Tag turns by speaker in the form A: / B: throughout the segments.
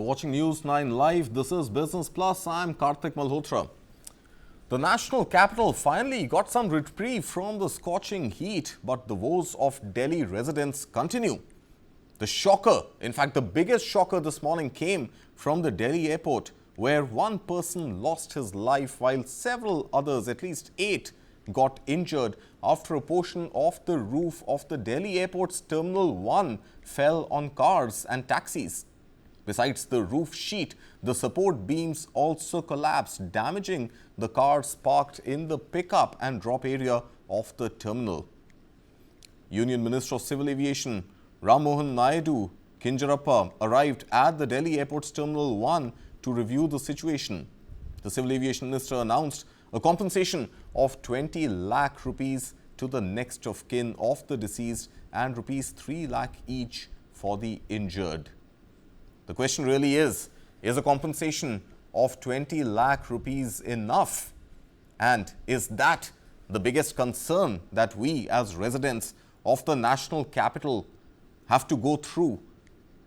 A: watching News 9 Live. This is Business Plus. I'm Kartik Malhotra. The national capital finally got some reprieve from the scorching heat, but the woes of Delhi residents continue. The shocker, in fact, the biggest shocker this morning came from the Delhi airport, where one person lost his life while several others, at least 8, got injured after a portion of the roof of the Delhi airport's Terminal 1 fell on cars and taxis. Besides the roof sheet, the support beams also collapsed, damaging the cars parked in the pickup and drop area of the terminal. Union Minister of Civil Aviation Ram Mohan Naidu Kinjarappa arrived at the Delhi Airport's Terminal 1 to review the situation. The Civil Aviation Minister announced a compensation of 20 lakh rupees to the next of kin of the deceased and rupees 3 lakh each for the injured. The question really is a compensation of 20 lakh rupees enough? And is that the biggest concern that we as residents of the national capital have to go through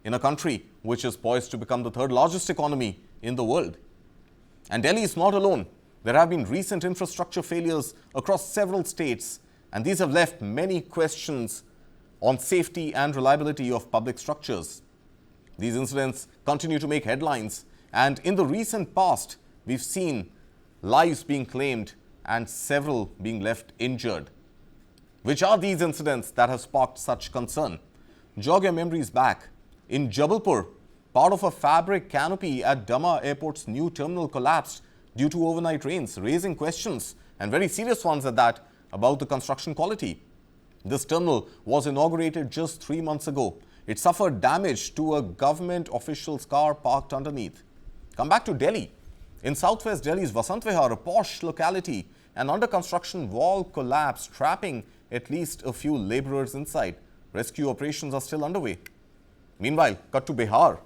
A: in a country which is poised to become the third largest economy in the world? And Delhi is not alone. There have been recent infrastructure failures across several states, and these have left many questions on safety and reliability of public structures. These incidents continue to make headlines, and in the recent past, we've seen lives being claimed and several being left injured. Which are these incidents that have sparked such concern? Jog your memories back. In Jabalpur, part of a fabric canopy at Dama Airport's new terminal collapsed due to overnight rains, raising questions, and very serious ones at that, about the construction quality. This terminal was inaugurated just 3 months ago. It suffered damage to a government official's car parked underneath. Come back to Delhi. In southwest Delhi's Vasant Vihar, a posh locality, an under-construction wall collapsed, trapping at least a few laborers inside. Rescue operations are still underway. Meanwhile, cut to Bihar.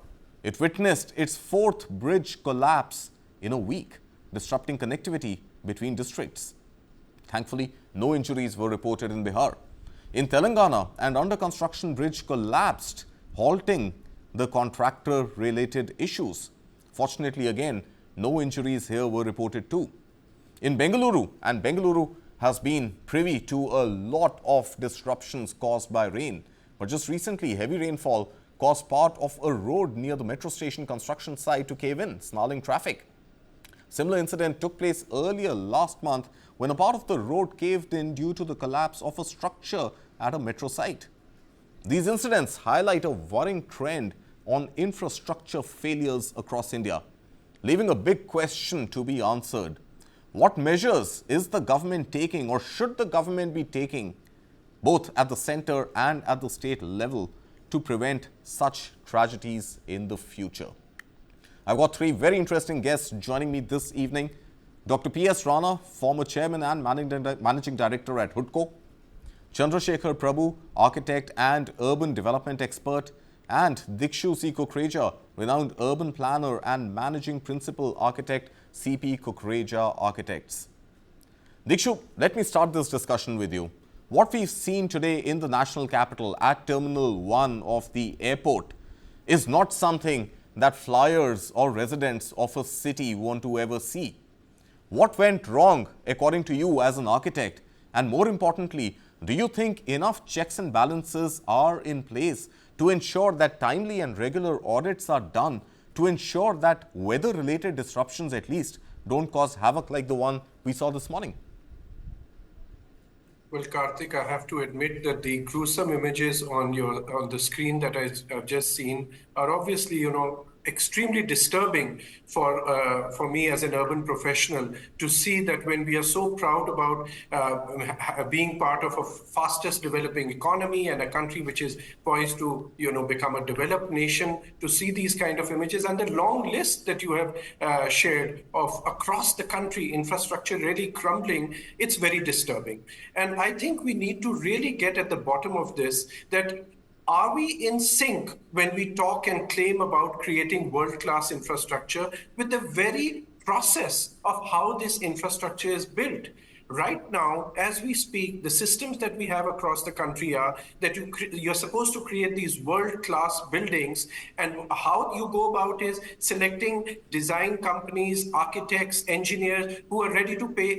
A: It witnessed its 4th bridge collapse in a week, disrupting connectivity between districts. Thankfully, no injuries were reported in Bihar. In Telangana, an under-construction bridge collapsed, halting the contractor-related issues. Fortunately, again, no injuries here were reported too. In Bengaluru, and Bengaluru has been privy to a lot of disruptions caused by rain. But just recently, heavy rainfall caused part of a road near the metro station construction site to cave in, snarling traffic. Similar incident took place earlier last month when a part of the road caved in due to the collapse of a structure at a metro site. These incidents highlight a worrying trend on infrastructure failures across India, leaving a big question to be answered. What measures is the government taking, or should the government be taking, both at the center and at the state level, to prevent such tragedies in the future? I've got 3 very interesting guests joining me this evening. Dr. S Rana, former chairman and managing director at HUDCO. Chandrashekhar Prabhu, architect and urban development expert. And Dikshu Kukreja, renowned urban planner and managing principal architect, CP Kukreja Architects. Dikshu, let me start this discussion with you. What we've seen today in the national capital at Terminal 1 of the airport is not something that flyers or residents of a city want to ever see. What went wrong, according to you as an architect? And more importantly, do you think enough checks and balances are in place to ensure that timely and regular audits are done, to ensure that weather-related disruptions at least don't cause havoc like the one we saw this morning?
B: Well, Kartik, I have to admit that the gruesome images on the screen that I've just seen are obviously, extremely disturbing for me as an urban professional to see that when we are so proud about being part of a fastest developing economy and a country which is poised to, become a developed nation, to see these kind of images and the long list that you have shared of across the country, infrastructure really crumbling, it's very disturbing. And I think we need to really get at the bottom of this, that are we in sync when we talk and claim about creating world-class infrastructure with the very process of how this infrastructure is built? Right now, as we speak, the systems that we have across the country are that you're supposed to create these world-class buildings, and how you go about is selecting design companies, architects, engineers who are ready to pay,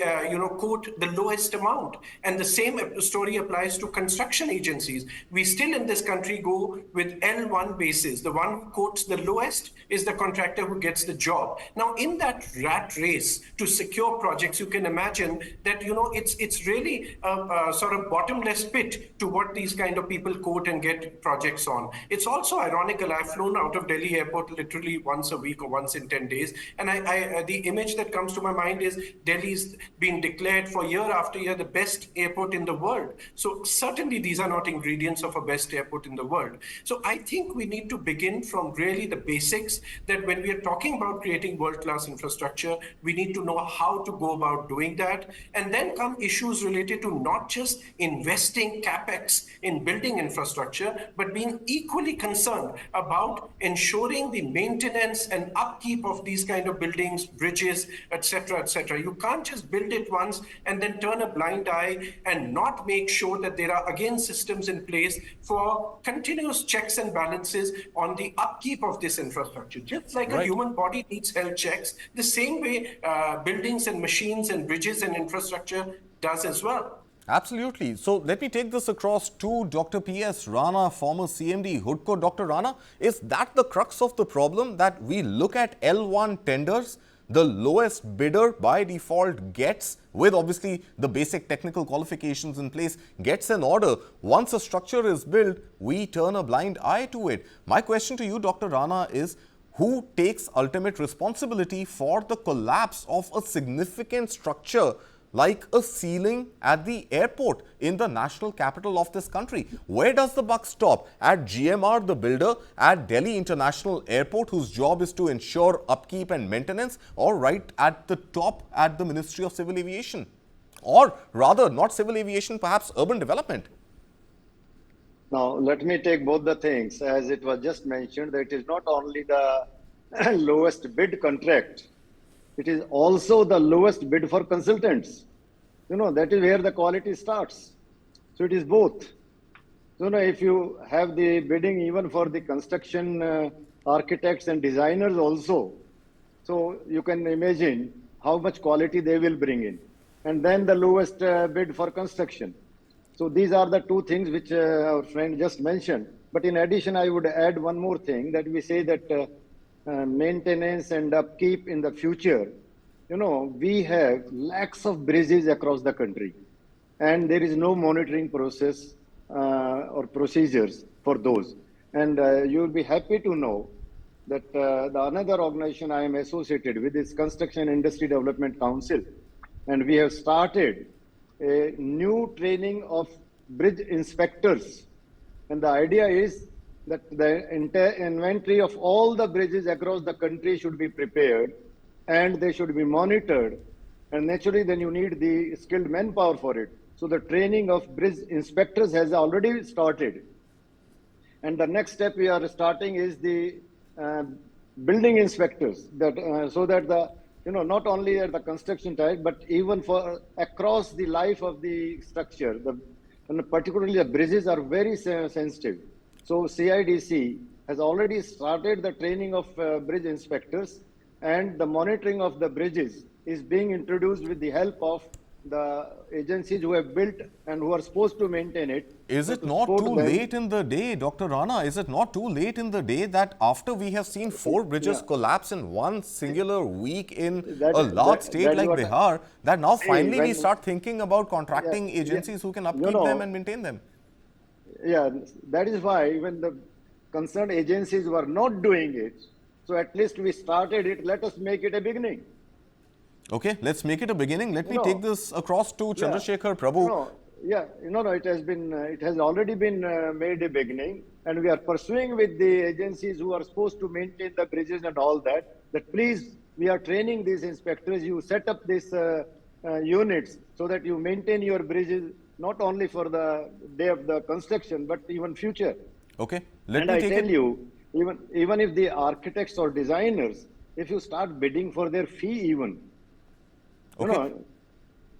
B: quote the lowest amount. And the same story applies to construction agencies. We still in this country go with L1 basis. The one who quotes the lowest is the contractor who gets the job. Now, in that rat race to secure projects, you can imagine that it's really a sort of bottomless pit to what these kind of people quote and get projects on. It's also ironical. I've flown out of Delhi airport literally once a week or once in 10 days, and the image that comes to my mind is Delhi's been declared for year after year the best airport in the world. So certainly these are not ingredients of a best airport in the world. So I think we need to begin from really the basics, that when we are talking about creating world-class infrastructure, we need to know how to go about doing that. And then come issues related to not just investing capex in building infrastructure, but being equally concerned about ensuring the maintenance and upkeep of these kind of buildings, bridges, etc., etc. You can't just build it once and then turn a blind eye and not make sure that there are again systems in place for continuous checks and balances on the upkeep of this infrastructure. Just like a
A: Right.
B: human body needs health checks, the same way buildings and machines and bridges and infrastructure does as well.
A: Absolutely. So let me take this across to Dr. P.S. Rana, former CMD, HUDCO. Dr. Rana, is that the crux of the problem, that we look at L1 tenders, the lowest bidder by default gets, with obviously the basic technical qualifications in place, gets an order. Once a structure is built, we turn a blind eye to it. My question to you, Dr. Rana, is who takes ultimate responsibility for the collapse of a significant structure like a ceiling at the airport in the national capital of this country? Where does the buck stop? At GMR, the builder, at Delhi International Airport, whose job is to ensure upkeep and maintenance, or right at the top at the Ministry of Civil Aviation? Or rather, not civil aviation, perhaps urban development?
C: Now, let me take both the things. As it was just mentioned, that it is not only the lowest bid contract, it is also the lowest bid for consultants. That is where the quality starts. So it is both. If you have the bidding even for the construction architects and designers also, so you can imagine how much quality they will bring in. And then the lowest bid for construction. So these are the two things which our friend just mentioned. But in addition, I would add one more thing, that we say that maintenance and upkeep in the future, we have lakhs of bridges across the country, and there is no monitoring process or procedures for those. And you will be happy to know that the another organization I am associated with is Construction Industry Development Council, and we have started a new training of bridge inspectors. And the idea is that the inventory of all the bridges across the country should be prepared, and they should be monitored. And naturally, then you need the skilled manpower for it. So the training of bridge inspectors has already started. And the next step we are starting is the building inspectors, that so that the not only at the construction type, but even for across the life of the structure. And particularly the bridges are very sensitive. So CIDC has already started the training of bridge inspectors, and the monitoring of the bridges is being introduced with the help of the agencies who have built and who are supposed to maintain it.
A: Is it not too late in the day, Dr. Rana? Is it not too late in the day that after we have seen 4 bridges collapse in one singular week in a large state like Bihar, that now finally we start thinking about contracting agencies who can upkeep them and maintain them?
C: Yeah, that is why even the concerned agencies were not doing it. So at least we started it. Let us make it a beginning.
A: Okay, let's make it a beginning. Let me take this across to Chandrashekhar Prabhu.
C: It has already been made a beginning, and we are pursuing with the agencies who are supposed to maintain the bridges and all that, that please, we are training these inspectors, you set up these units so that you maintain your bridges, not only for the day of the construction, but even future.
A: Okay,
C: and I tell you, even if the architects or designers, if you start bidding for their fee even,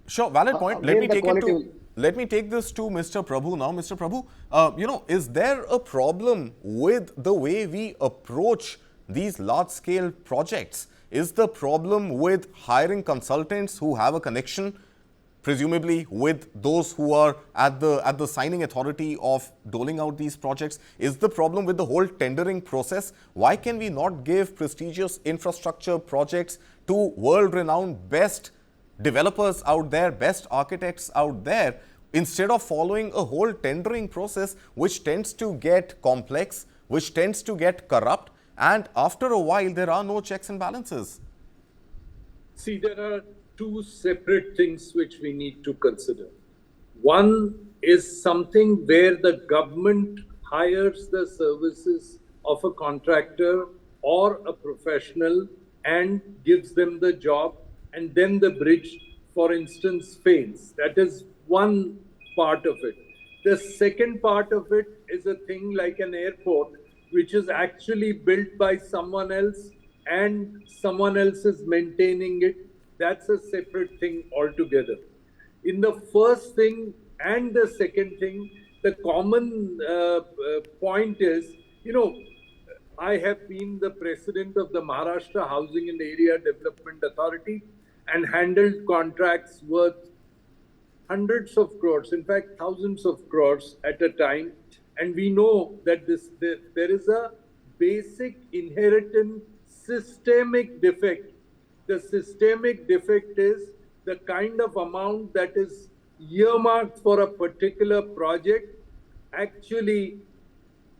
A: Sure, valid point. Let
C: where
A: me
C: the
A: take it
C: quality
A: to.
C: will.
A: Let me take this to Mr. Prabhu now. Mr. Prabhu, is there a problem with the way we approach these large-scale projects? Is the problem with hiring consultants who have a connection, presumably with those who are at the signing authority of doling out these projects? Is the problem with the whole tendering process? Why can we not give prestigious infrastructure projects to world-renowned best developers out there, best architects out there, instead of following a whole tendering process which tends to get complex, which tends to get corrupt, and after a while there are no checks and balances?
D: See, there are two separate things which we need to consider. One is something where the government hires the services of a contractor or a professional and gives them the job, and then the bridge, for instance, fails. That is one part of it. The second part of it is a thing like an airport, which is actually built by someone else and someone else is maintaining it. That's a separate thing altogether. In the first thing and the second thing, the common point is, I have been the president of the Maharashtra Housing and Area Development Authority and handled contracts worth hundreds of crores, in fact, thousands of crores at a time. And we know that there is a basic inherent systemic defect. The systemic defect is the kind of amount that is earmarked for a particular project. Actually,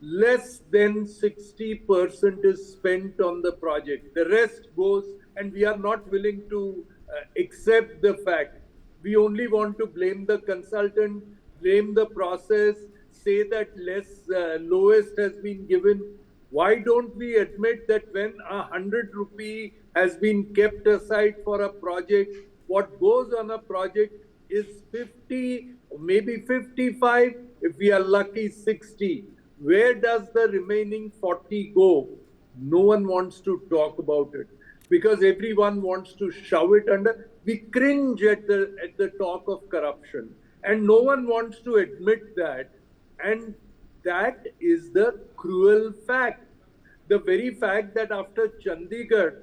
D: less than 60% is spent on the project. The rest goes, and we are not willing to accept the fact. We only want to blame the consultant, blame the process, say that lowest has been given. Why don't we admit that when 100 rupee has been kept aside for a project, what goes on a project is 50, maybe 55, if we are lucky, 60. Where does the remaining 40 go? No one wants to talk about it because everyone wants to shove it under. We cringe at the talk of corruption, and no one wants to admit that. And that is the cruel fact. The very fact that after Chandigarh,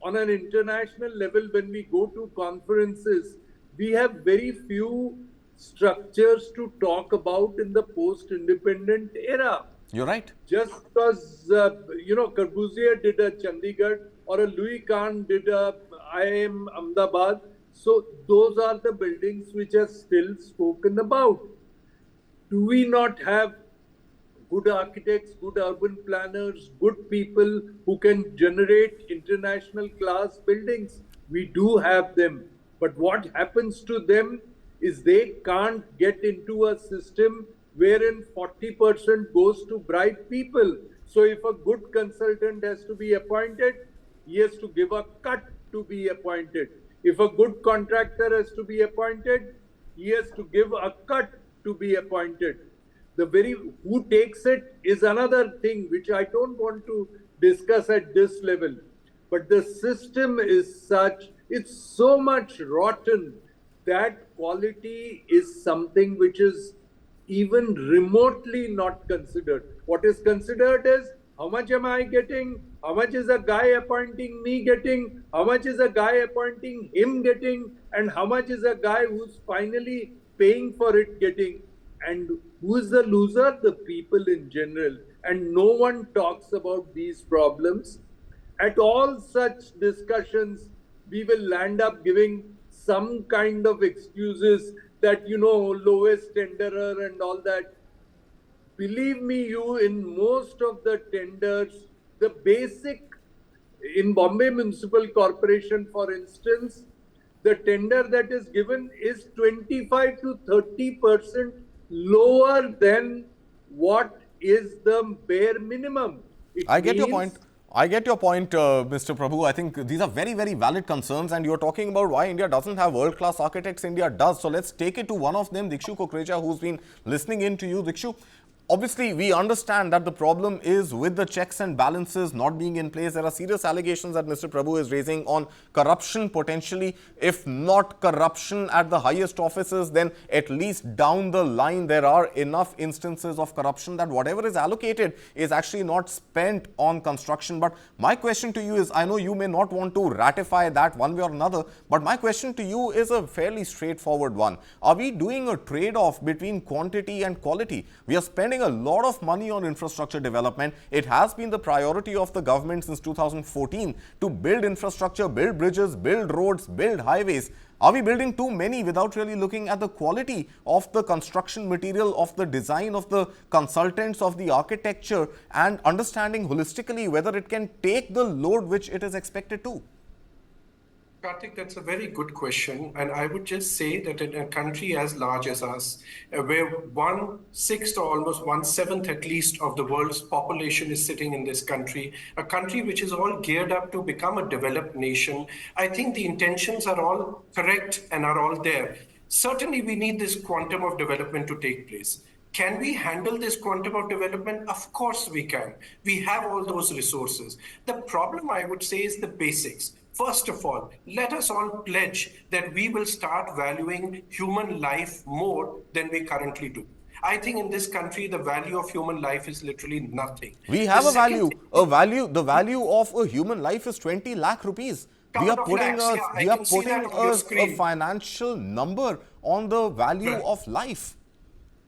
D: on an international level, when we go to conferences, we have very few structures to talk about in the post-independent era.
A: You're right.
D: Just because, Corbusier did a Chandigarh or a Louis Kahn did a IIM Ahmedabad. So those are the buildings which are still spoken about. Do we not have good architects, good urban planners, good people who can generate international class buildings? We do have them. But what happens to them is they can't get into a system wherein 40% goes to bribe people. So if a good consultant has to be appointed, he has to give a cut to be appointed. If a good contractor has to be appointed, he has to give a cut to be appointed. The very who takes it is another thing which I don't want to discuss at this level. But the system is such, it's so much rotten that quality is something which is even remotely not considered. What is considered is how much am I getting? How much is a guy appointing me getting? How much is a guy appointing him getting? And how much is a guy who's finally paying for it getting? And who is the loser? The people in general. And no one talks about these problems. At all such discussions, we will land up giving some kind of excuses that, lowest tenderer and all that. Believe me, in most of the tenders, the basic, in Bombay Municipal Corporation, for instance, the tender that is given is 25 to 30% lower than what is the bare minimum.
A: I get your point. Mr. Prabhu. I think these are very, very valid concerns, and you're talking about why India doesn't have world-class architects. India does. So let's take it to one of them, Dikshu Kukreja, who's been listening in to you. Dikshu, Obviously, we understand that the problem is with the checks and balances not being in place. There are serious allegations that Mr. Prabhu is raising on corruption potentially. If not corruption at the highest offices, then at least down the line, there are enough instances of corruption that whatever is allocated is actually not spent on construction. But my question to you is, I know you may not want to ratify that one way or another, but my question to you is a fairly straightforward one. Are we doing a trade-off between quantity and quality? We are spending a lot of money on infrastructure development. It has been the priority of the government since 2014 to build infrastructure, build bridges, build roads, build highways. Are we building too many without really looking at the quality of the construction material, of the design, of the consultants, of the architecture, and understanding holistically whether it can take the load which it is expected to?
B: Kartik, that's a very good question. And I would just say that in a country as large as us, where 1/6 or almost 1/7 at least of the world's population is sitting in this country, a country which is all geared up to become a developed nation, I think the intentions are all correct and are all there. Certainly, we need this quantum of development to take place. Can we handle this quantum of development? Of course we can. We have all those resources. The problem, I would say, is the basics. First of all, let us all pledge that we will start valuing human life more than we currently do. I think in this country, the value of human life is literally nothing.
A: We have the value of a human life is 20 lakh rupees. We are putting a financial number on the value of life.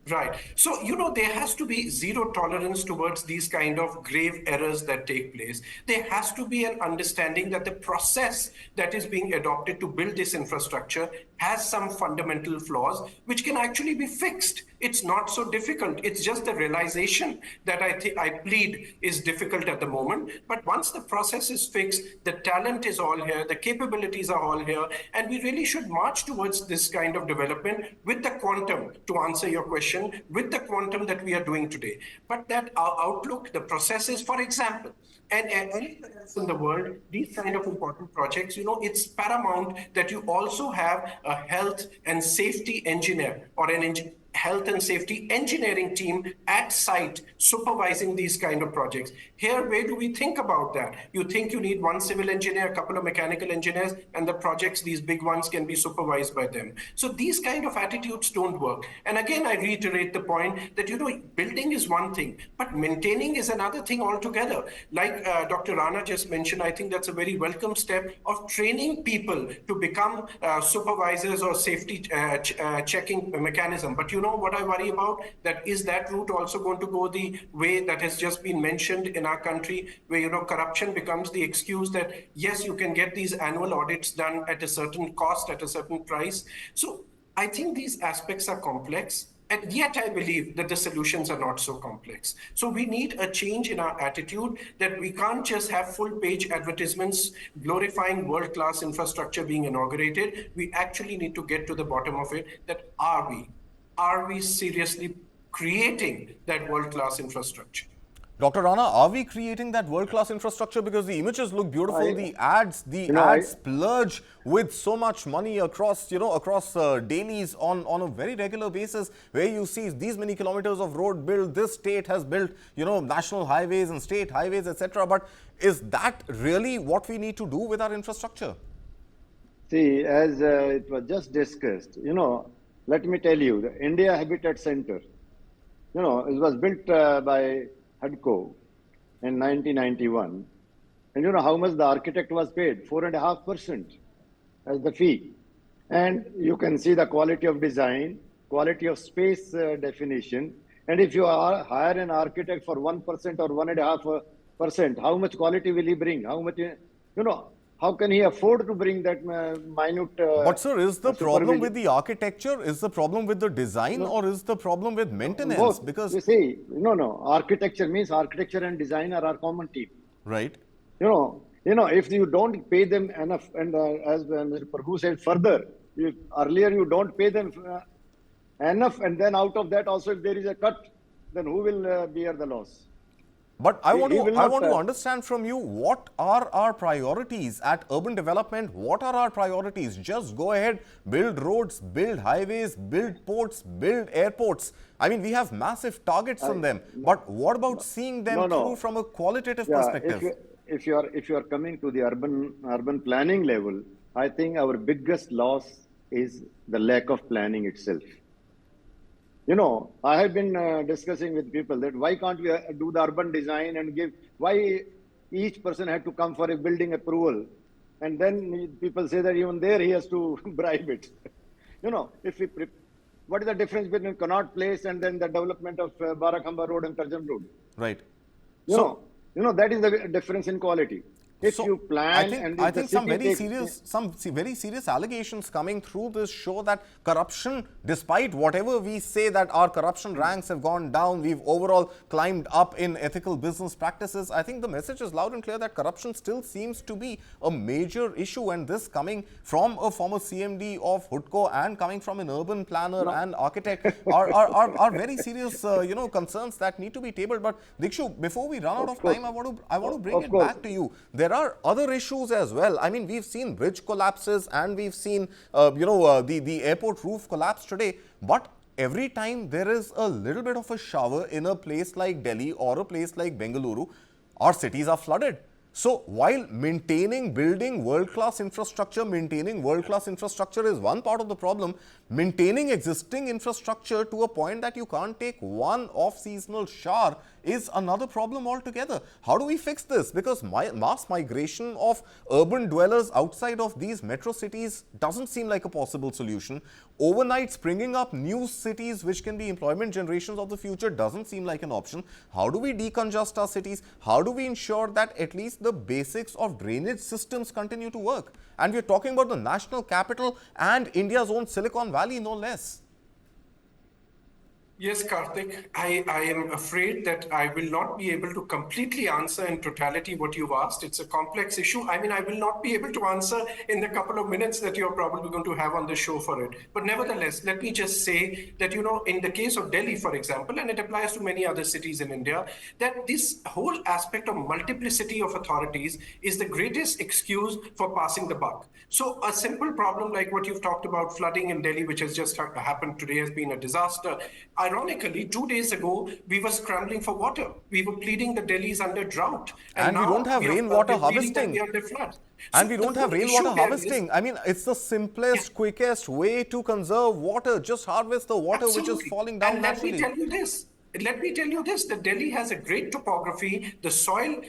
B: Right. So, there has to be zero tolerance towards these kind of grave errors that take place. There has to be an understanding that the process that is being adopted to build this infrastructure has some fundamental flaws which can actually be fixed. It's not so difficult. It's just the realization that I plead is difficult at the moment. But once the process is fixed, the talent is all here, the capabilities are all here, and we really should march towards this kind of development with the quantum, to answer your question, with the quantum that we are doing today. But that outlook, the processes, for example, and anywhere else in the world, these kind of important projects, it's paramount that you also have a health and safety engineer or an health and safety engineering team at site supervising these kind of projects. Here, where do we think about that? You think you need one civil engineer, a couple of mechanical engineers, and the projects, these big ones, can be supervised by them. So these kind of attitudes don't work. And again, I reiterate the point that, building is one thing, but maintaining is another thing altogether. Like Dr. Rana just mentioned, I think that's a very welcome step of training people to become supervisors or safety checking mechanism. But what I worry about, that is that route also going to go the way that has just been mentioned in our country, where corruption becomes the excuse that yes, you can get these annual audits done at a certain cost, at a certain price. So I think these aspects are complex, and yet I believe that the solutions are not so complex. So we need a change in our attitude, that we can't just have full page advertisements glorifying world-class infrastructure being inaugurated. We actually need to get to the bottom of it, that are we seriously creating that world-class infrastructure?
A: Dr. Rana, are we creating that world-class infrastructure? Because the images look beautiful, the ads splurge with so much money across dailies on a very regular basis, where you see these many kilometers of road built, this state has built, national highways and state highways, etc. But is that really what we need to do with our infrastructure?
C: See, as it was just discussed, let me tell you, the India Habitat Center, it was built by HUDCO in 1991. And you know how much the architect was paid? 4.5% as the fee. And you can see the quality of design, quality of space definition. And if you hire an architect for 1% or 1.5%, how much quality will he bring? How much, how can he afford to bring that minute?
A: But sir, is the problem with the architecture? Is the problem with the design, or is the problem with maintenance?
C: Both.
A: Because
C: you see, no. Architecture means architecture and design are our common team.
A: Right.
C: If you don't pay them enough, and as Mr. Prabhu said further, earlier you don't pay them enough, and then out of that also, if there is a cut, then who will bear the loss?
A: But I want
C: He
A: to
C: will
A: I
C: not,
A: want to understand from you, what are our priorities at urban development? What are our priorities? Just go ahead, build roads, build highways, build ports, build airports. I mean, we have massive targets on them. But what about seeing them
C: no,
A: through
C: no.
A: from a qualitative
C: Yeah,
A: perspective?
C: if you are coming to the urban planning level, I think our biggest loss is the lack of planning itself. I have been discussing with people that why can't we do the urban design and give, why each person had to come for a building approval. And then people say that even there he has to bribe it. If we, what is the difference between Connaught Place and then the development of Barakhamba Road and Karjan Road?
A: Right.
C: You
A: So,
C: know, that is the difference in quality. If
A: So
C: you
A: I
C: plan
A: think
C: and
A: I
C: if the
A: think some
C: city
A: very
C: takes,
A: serious very serious allegations coming through this show that corruption, despite whatever we say that our corruption ranks have gone down, we've overall climbed up in ethical business practices. I think the message is loud and clear that corruption still seems to be a major issue, and this coming from a former CMD of HUDCO and coming from an urban planner and architect are very serious concerns that need to be tabled. But Dikshu, before we run out
C: of
A: of
C: course,
A: time, I want to bring
C: of
A: it
C: course,
A: back to you. There are other issues as well. I mean, we've seen bridge collapses and we've seen, the airport roof collapse today. But every time there is a little bit of a shower in a place like Delhi or a place like Bengaluru, our cities are flooded. So while building world-class infrastructure is one part of the problem. Maintaining existing infrastructure to a point that you can't take one off-seasonal shower is another problem altogether. How do we fix this? Because mass migration of urban dwellers outside of these metro cities doesn't seem like a possible solution. Overnight springing up new cities which can be employment generations of the future doesn't seem like an option. How do we decongest our cities? How do we ensure that at least the basics of drainage systems continue to work? And we're talking about the national capital and India's own Silicon Valley, no less.
B: Yes, Kartik, I am afraid that I will not be able to completely answer in totality what you've asked. It's a complex issue. I mean, I will not be able to answer in the couple of minutes that you're probably going to have on the show for it. But nevertheless, let me just say that, in the case of Delhi, for example, and it applies to many other cities in India, that this whole aspect of multiplicity of authorities is the greatest excuse for passing the buck. So a simple problem like what you've talked about, flooding in Delhi, which has just happened today, has been a disaster. Ironically, 2 days ago, we were scrambling for water. We were pleading that Delhi is under drought.
A: And we
B: now
A: don't have rainwater
B: we're pleading that we
A: harvesting.
B: are under flood.
A: And
B: So
A: we
B: the
A: don't have
B: whole
A: rainwater
B: issue there is,
A: harvesting. I mean, it's the simplest, quickest way to conserve water. Just harvest the water which is
B: absolutely.
A: falling down
B: And let me
A: naturally.
B: tell you this. Let me tell you this, that Delhi has a great topography. The soil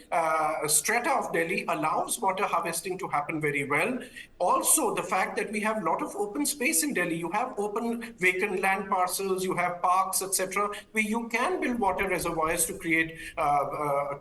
B: strata of Delhi allows water harvesting to happen very well. Also, the fact that we have a lot of open space in Delhi. You have open vacant land parcels, you have parks, etc., where you can build water reservoirs to create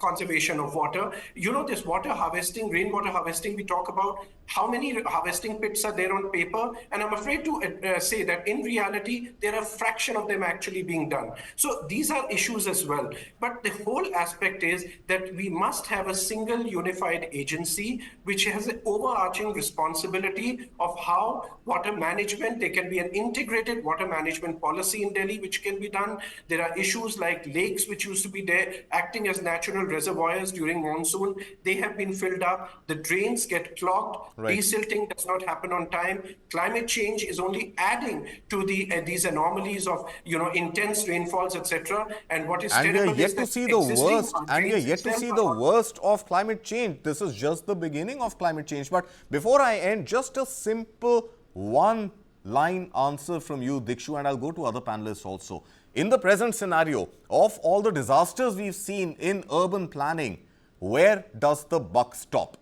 B: conservation of water. This water harvesting, rainwater harvesting, we talk about how many harvesting pits are there on paper. And I'm afraid to say that in reality, there are a fraction of them actually being done. So these are issues as well. But the whole aspect is that we must have a single unified agency which has an overarching responsibility of how water management, there can be an integrated water management policy in Delhi which can be done. There are issues like lakes which used to be there acting as natural reservoirs during monsoon. They have been filled up. The drains get clogged.
A: Right.
B: Desilting does not happen on time. Climate change is only adding to these anomalies of intense rainfalls, etc. And what is
A: And we are
B: terrible
A: yet
B: is
A: to
B: that
A: see the
B: existing
A: worst. And we are
B: drains
A: yet to
B: itself
A: see
B: are
A: the
B: not-
A: worst of climate change. This is just the beginning of climate change. But before I end, just a simple one-line answer from you, Dikshu, and I'll go to other panelists also. In the present scenario of all the disasters we've seen in urban planning, where does the buck stop?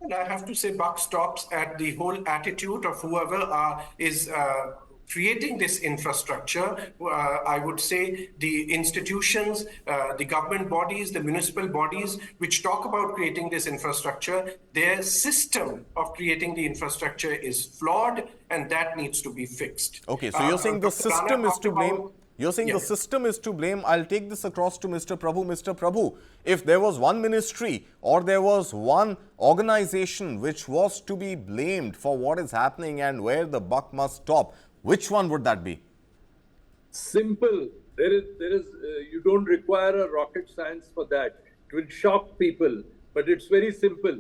B: And I have to say, buck stops at the whole attitude of whoever is creating this infrastructure. I would say the institutions, the government bodies, the municipal bodies, which talk about creating this infrastructure, their system of creating the infrastructure is flawed, and that needs to be fixed.
A: Okay, so you're saying the
B: Dr. Rana
A: system is
B: talked
A: to blame.
B: about-
A: You're saying
B: Yeah.
A: the system is to blame. I'll take this across to Mr. Prabhu. Mr. Prabhu, if there was one ministry or there was one organization which was to be blamed for what is happening and where the buck must stop, which one would that be?
D: Simple. You don't require a rocket science for that. It will shock people, but it's very simple.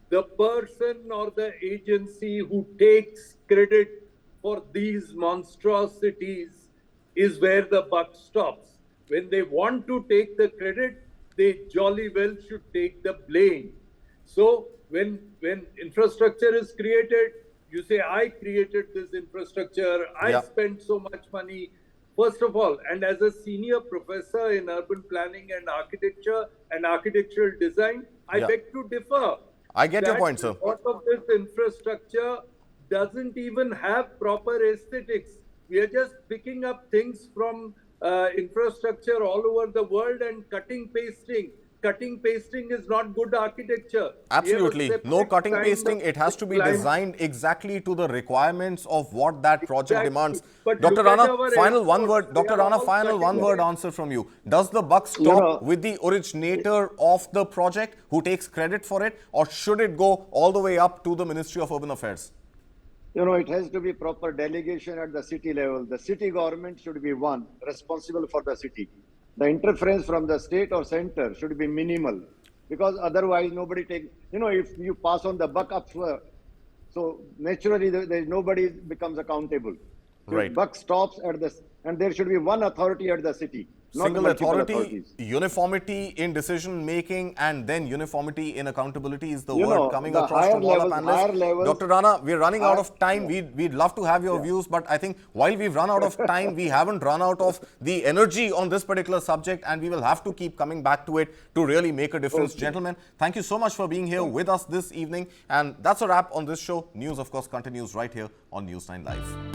D: The person or the agency who takes credit for these monstrosities is where the buck stops. When they want to take the credit, they jolly well should take the blame. So when infrastructure is created, you say, I created this infrastructure, I spent so much money. First of all, and as a senior professor in urban planning and architecture and architectural design, I beg to differ.
A: I get your point, sir.
D: A lot of this infrastructure doesn't even have proper aesthetics. We are just picking up things from infrastructure all over the world and cutting, pasting. Cutting, pasting is not good architecture.
A: Absolutely. No cutting, pasting. It has to be designed exactly to the requirements of what that project demands.
D: But
A: Dr. Rana, final one word. Dr. Rana, final one word answer from you. Does the buck stop with the originator of the project who takes credit for it, or should it go all the way up to the Ministry of Urban Affairs?
C: It has to be proper delegation at the city level. The city government should be one responsible for the city. The interference from the state or center should be minimal, because otherwise nobody takes, if you pass on the buck up, so naturally nobody becomes accountable. So
A: Right.
C: buck stops at this, and there should be one authority at the city.
A: Single authority, uniformity in decision making, and then uniformity in accountability is the word coming across from all our panelists. Dr. Rana, we're running out of time. We'd love to have your views, but I think while we've run out of time, we haven't run out of the energy on this particular subject, and we will have to keep coming back to it to really make a difference. Gentlemen, thank you so much for being here with us this evening. And that's a wrap on this show. News, of course, continues right here on News 9 Live.